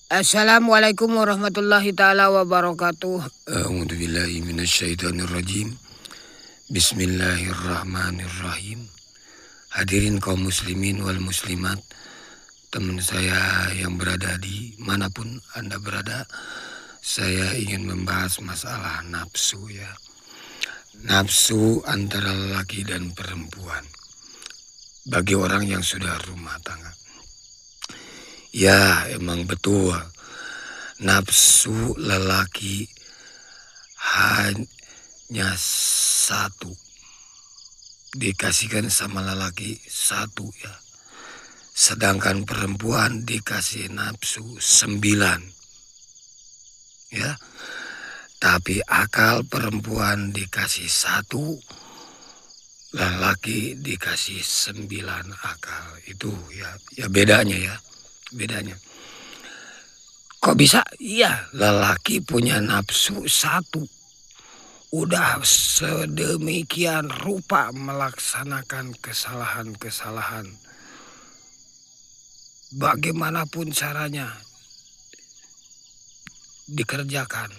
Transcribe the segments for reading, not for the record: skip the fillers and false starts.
Assalamualaikum warahmatullahi taala wabarakatuh. A'udzu billahi minasyaitonir rajim. Bismillahirrahmanirrahim. Hadirin kaum muslimin wal muslimat, teman saya yang berada di manapun Anda berada, saya ingin membahas masalah nafsu ya. Nafsu antara laki dan perempuan bagi orang yang sudah rumah tangga. Ya, emang betul. Nafsu lelaki hanya satu. Dikasihkan sama lelaki satu ya. Sedangkan perempuan dikasih nafsu 9. Ya. Tapi akal perempuan dikasih 1. Lelaki dikasih 9 akal. Itu ya bedanya ya. Bedanya. Kok bisa? Iya, lelaki punya nafsu 1. Udah sedemikian rupa melaksanakan kesalahan-kesalahan. Bagaimanapun caranya dikerjakan.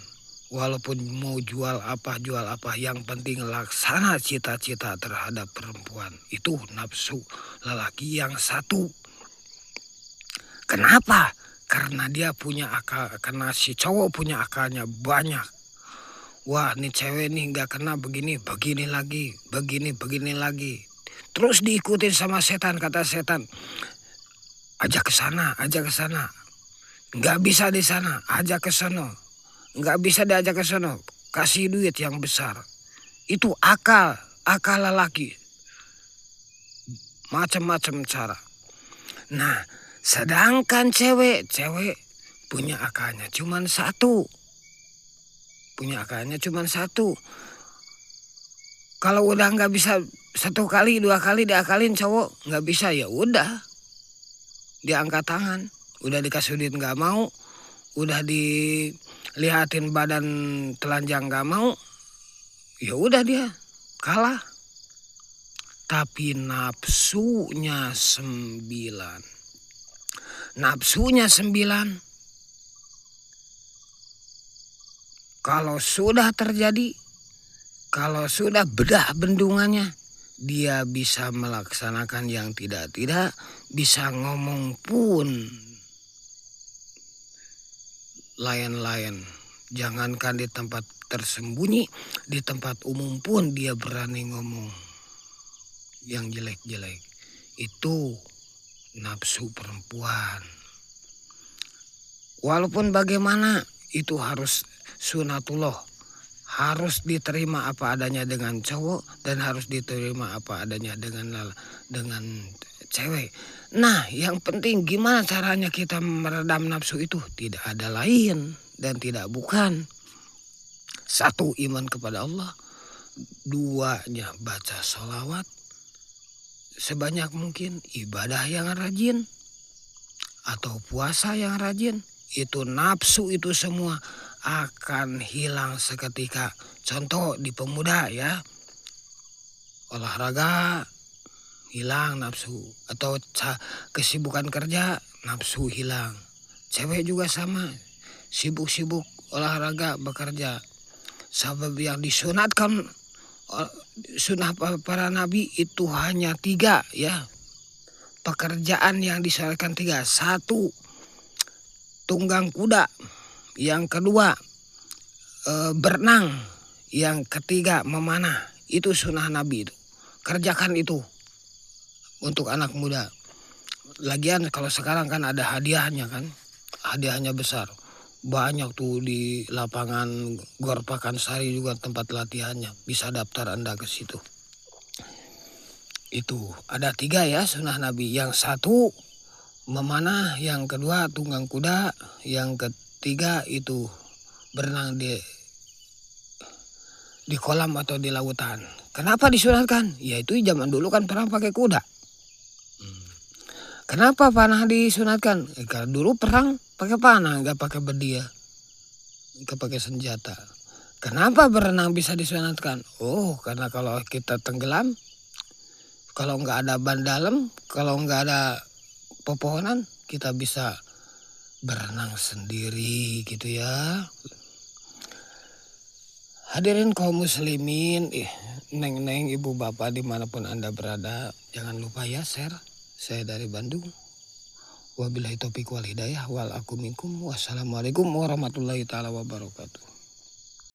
Walaupun mau jual apa, yang penting laksana cita-cita terhadap perempuan. Itu nafsu lelaki yang 1. Kenapa? Karena dia punya akal, karena si cowok punya akalnya banyak. Wah, nih cewek nih nggak kena begini lagi, begini lagi. Terus diikutin sama setan, kata setan. Ajak ke sana, nggak bisa di sana, ajak ke sana. Nggak bisa diajak ke sana, kasih duit yang besar. Itu akal lelaki. Macam-macam cara. Nah, sedangkan cewek punya akalnya cuman 1. Punya akalnya cuman 1. Kalau udah nggak bisa 1 kali, 2 kali diakalin cowok nggak bisa, ya udah diangkat tangan. Udah dikasih duit nggak mau, udah dilihatin badan telanjang nggak mau, ya udah dia kalah. Tapi nafsunya 9. Nafsunya 9. Kalau sudah terjadi, kalau sudah bedah bendungannya, dia bisa melaksanakan yang tidak, bisa ngomong pun lain-lain. Jangankan di tempat tersembunyi, di tempat umum pun dia berani ngomong yang jelek-jelek. Itu nafsu perempuan. Walaupun bagaimana, itu harus sunatullah. Harus diterima apa adanya dengan cowok dan harus diterima apa adanya dengan cewek. Nah, yang penting gimana caranya kita meredam nafsu itu? Tidak ada lain dan tidak bukan. 1, iman kepada Allah. 2-nya baca sholawat sebanyak mungkin, ibadah yang rajin atau puasa yang rajin. Itu nafsu itu semua akan hilang seketika. Contoh di pemuda ya, olahraga hilang nafsu, atau kesibukan kerja nafsu hilang. Cewek juga sama, sibuk-sibuk olahraga bekerja. Sebab yang disunatkan sunnah para nabi itu hanya 3 ya. Pekerjaan yang disunatkan 3. 1, tunggang kuda. Yang kedua, berenang. Yang ketiga, memanah. Itu sunnah Nabi itu. Kerjakan itu untuk anak muda. Lagian kalau sekarang kan ada hadiahnya kan. Hadiahnya besar. Banyak tuh di lapangan Gor Pakansari juga tempat latihannya. Bisa daftar Anda ke situ. Itu ada 3 ya sunnah Nabi. Yang 1 memanah, yang kedua tunggang kuda, yang ketiga itu berenang di kolam atau di lautan. Kenapa disunatkan? Ya itu zaman dulu kan perang pakai kuda. Kenapa panah disunatkan? Karena dulu perang pakai panah, nggak pakai bedia, nggak pakai senjata. Kenapa berenang bisa disunatkan? Oh, karena kalau kita tenggelam, kalau nggak ada ban dalam, kalau nggak ada pepohonan, kita bisa berenang sendiri gitu ya. Hadirin kaum muslimin, neng-neng, ibu bapak dimanapun Anda berada, jangan lupa ya share. Saya dari Bandung. Wabillahi taufiq wal hidayah wal aku minkum. Wassalamualaikum warahmatullahi taala wabarakatuh.